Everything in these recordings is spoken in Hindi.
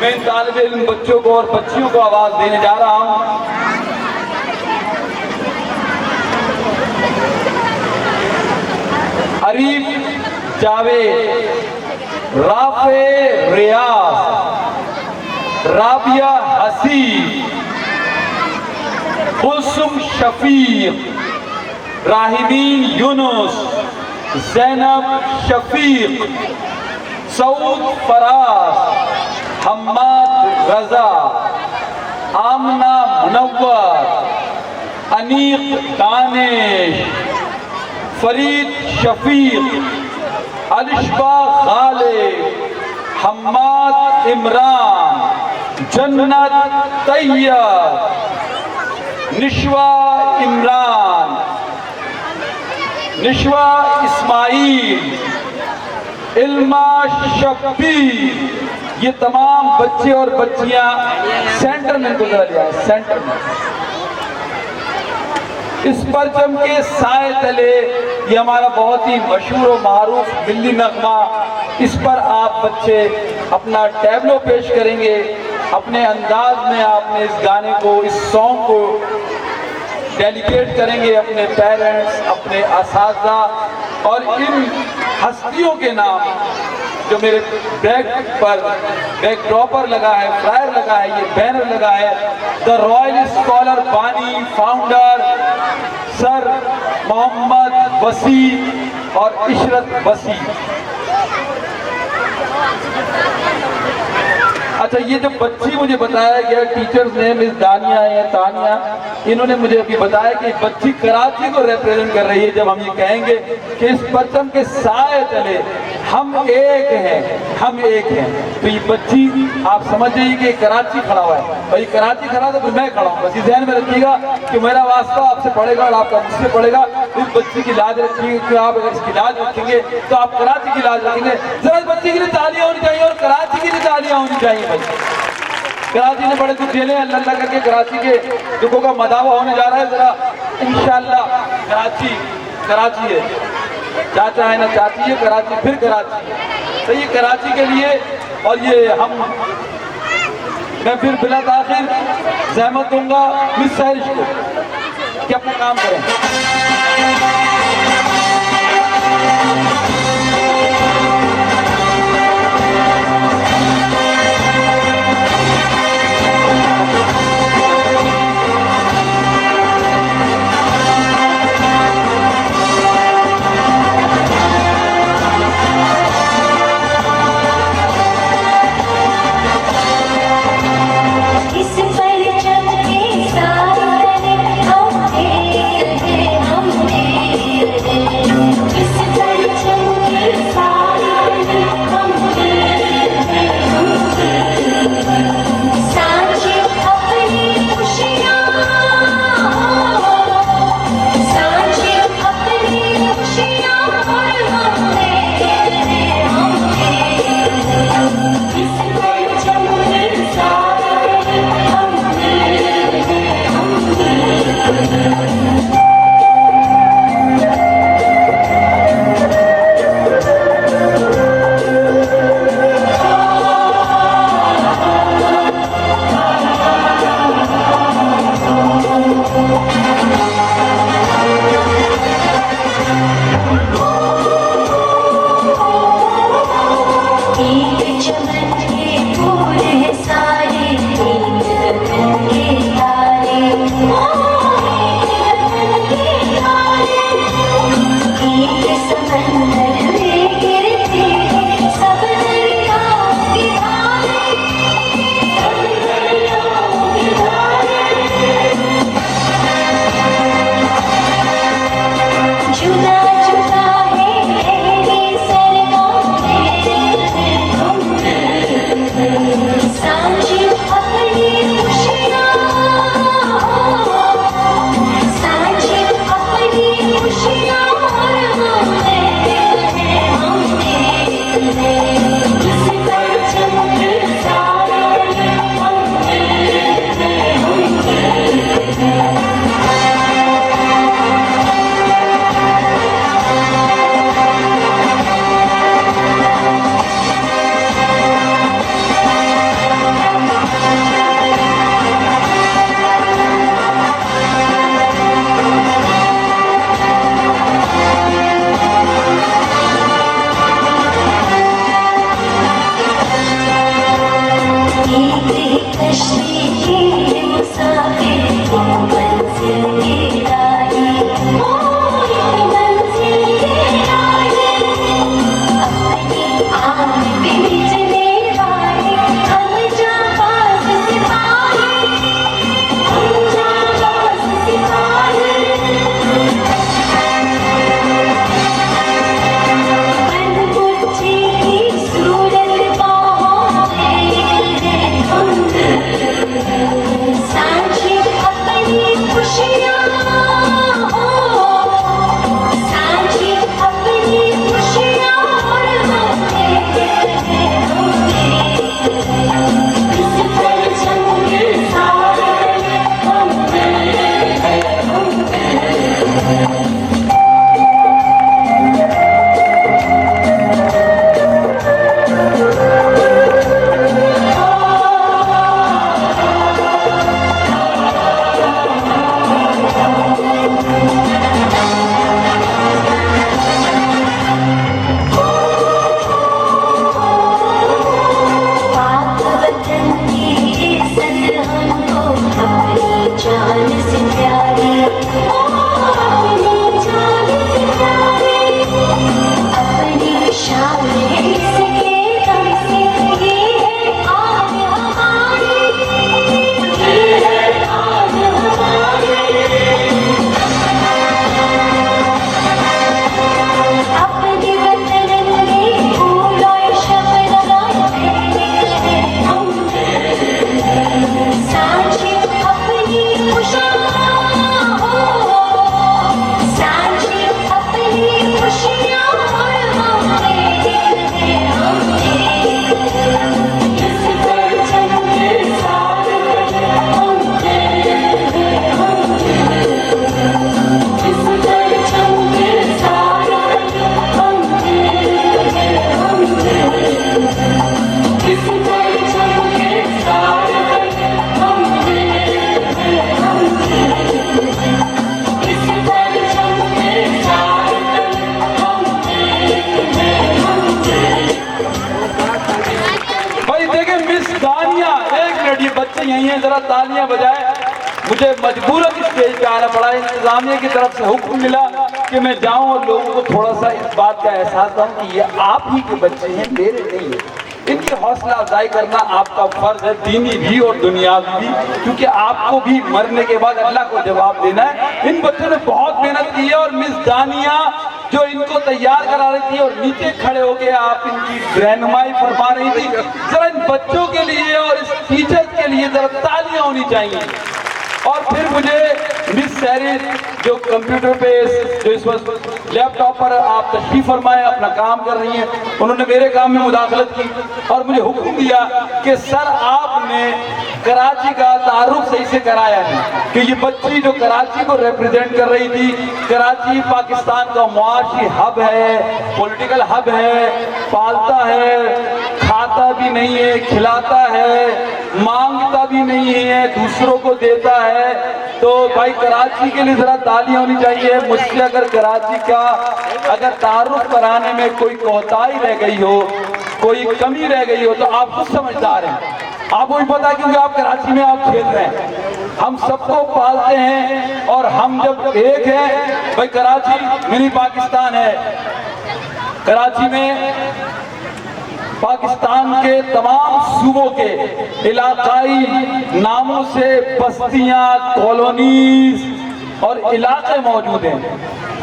मैं इन तालिब इल्म बच्चों को और बच्चियों को आवाज देने जा रहा हूं। अरीफ जावेद, राफे रियाज, राबिया हसीब, कुलसुम शफीक, राहिमीन यूनुस, ज़ैनब शफीक, सऊद फराज, हम्माद रजा, आमना मुनव्वर, अनीक दानिश, फरीद शफीक, अलिशबा गालिब, हम्माद इमरान, जन्नत तैयब, निशवा इमरान, निशवा इस्माइल, इल्मा शब्बीर, ये तमाम बच्चे और बच्चियां सेंटर में गुजर लिया है। सेंटर में इस परचम के साए तले ये हमारा बहुत ही मशहूर और मारूफ दिल्ली नगमा, इस पर आप बच्चे अपना टैबलो पेश करेंगे। अपने अंदाज में आपने इस गाने को, इस सॉन्ग को डेडिकेट करेंगे अपने पेरेंट्स, अपने असातिज़ा और इन हस्तियों के नाम जो मेरे बैकड्रॉप पर लगा है, फ्लायर लगा है, ये बैनर लगा है। द रॉयल स्कॉलर बानी फाउंडर सर मोहम्मद वसी और इशरत वसी। अच्छा, ये जो बच्ची मुझे बताया गया टीचर्स ने, मिस दानिया या तानिया, इन्होंने मुझे अभी बताया कि बच्ची कराची को रिप्रेजेंट कर रही है। जब हम ये कहेंगे कि इस परचम के साए तले हम एक हैं, हम एक हैं, तो ये बच्ची आप समझ जाइए कि कराची खड़ा हुआ है और ये कराची खड़ा है तो फिर मैं खड़ा हूँ। बस ये ध्यान में रखिएगा कि मेरा वास्ता आपसे पड़ेगा और आपका मुझसे पड़ेगा। इस बच्ची की लाज रखिएगा कि आप अगर इसकी लाज रखेंगे तो आप कराची की लाज रखेंगे। जरा इस बच्ची के लिए तालियां होनी चाहिए और कराची के लिए तालियां होनी चाहिए। भाई कराची ने बड़े दुख झेले, अल्लाह अल्लाह करके कराची के दुखों का मदावा होने जा रहा है। जरा इंशाअल्लाह कराची है, चाचा है ना चाची है, कराची फिर कराची है, तो ये कराची के लिए। और ये मैं फिर बिला ताखिर ज़हमत दूंगा मिस साहिश को कि अपना काम करें। हम तालियां बजाए। मुझे मजबूरन स्टेज पे आना पड़ा। इंतजामिया की तरफ से हुक्म मिला कि मैं जाऊं और लोगों को थोड़ा सा इस बात का एहसास दूं कि ये आप ही के बच्चे हैं, मेरे नहीं है। इनकी हौसला अफजाई करना आपका फर्ज है, दीनी भी और दुनियावी भी, क्योंकि आपको भी मरने के बाद अल्लाह को जवाब देना है। इन बच्चों ने बहुत मेहनत की है और मिस दानिया जो इनको तैयार करा रही थी और नीचे खड़े होके आप इनकी रहनुमाई फरमा रही थी, जरा इन बच्चों के लिए और इस टीचर के लिए जरा तालियां होनी चाहिए। और फिर मुझे मिस सैरिस जो कंप्यूटर पे जो इस वक्त लैपटॉप पर आप तशरीफ फरमाए अपना काम कर रही हैं, उन्होंने मेरे काम में मुदाखलत की और मुझे हुक्म दिया कि सर आपने कराची का तारुफ सही से कराया नहीं, कि ये बच्ची जो कराची को रिप्रेजेंट कर रही थी, कराची पाकिस्तान का मुआशी हब है, पॉलिटिकल हब है, पालता है, खाता भी नहीं है, खिलाता है, मांगता भी नहीं है, दूसरों को देता है। तो भाई कराची के लिए जरा तालियां होनी चाहिए। मुझसे अगर कराची का अगर तारुफ कराने में कोई कोताही रह गई हो, कोई कमी रह गई हो, तो आप खुद समझदार हैं। आपको भी पता है क्योंकि आप कराची में आप खेल रहे हैं। हम सबको पालते हैं और हम जब एक हैं, भाई कराची मिनी पाकिस्तान है। कराची में पाकिस्तान के तमाम सूबों के इलाकाई नामों से बस्तियां, कॉलोनीज और इलाके मौजूद हैं।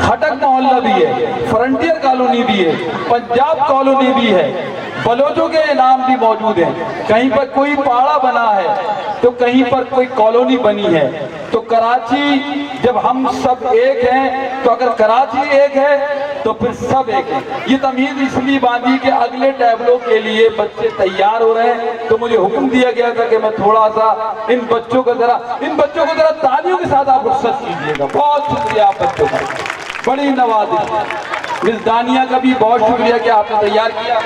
खटक मोहल्ला भी है, फ्रंटियर कॉलोनी भी है, पंजाब कॉलोनी भी है, बलोचों के नाम भी मौजूद हैं। कहीं पर कोई पाड़ा बना है तो कहीं पर कोई कॉलोनी बनी है। तो कराची जब हम सब एक हैं, तो अगर कराची एक है तो फिर सब एक है। ये तमीज इसलिए बांधी कि अगले टैबलों के लिए बच्चे तैयार हो रहे हैं, तो मुझे हुक्म दिया गया था कि मैं थोड़ा सा इन बच्चों को जरा तालियों के साथ आप रुखसत कीजिएगा। बहुत शुक्रिया आप बच्चों का, बड़ी नवाज़िश। मिस दानिया का भी बहुत शुक्रिया कि आपने तैयार किया।